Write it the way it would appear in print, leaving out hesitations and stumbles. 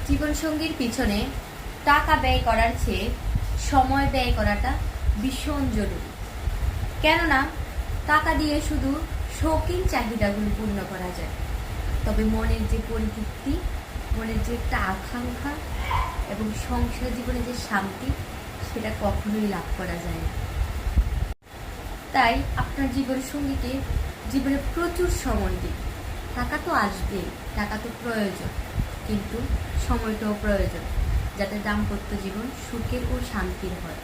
জীবনসঙ্গীর পিছনে টাকা ব্যয় করার চেয়ে সময় ব্যয় করাটা ভীষণ জরুরি। কেননা টাকা দিয়ে শুধু শৌখিন চাহিদাগুলো পূর্ণ করা যায়, তবে মনের যে পরিতৃপ্তি, মনের যে একটা আকাঙ্ক্ষা এবং সংসার জীবনে যে শান্তি, সেটা কখনোই লাভ করা যায় না। তাই আপনার জীবনসঙ্গীকে জীবনে প্রচুর সময় দিন। টাকা তো আসবেই, টাকা তো প্রয়োজন, কিন্তু সময়টাও প্রয়োজন, যাতে দাম্পত্য জীবন সুখের ও শান্তির হয়।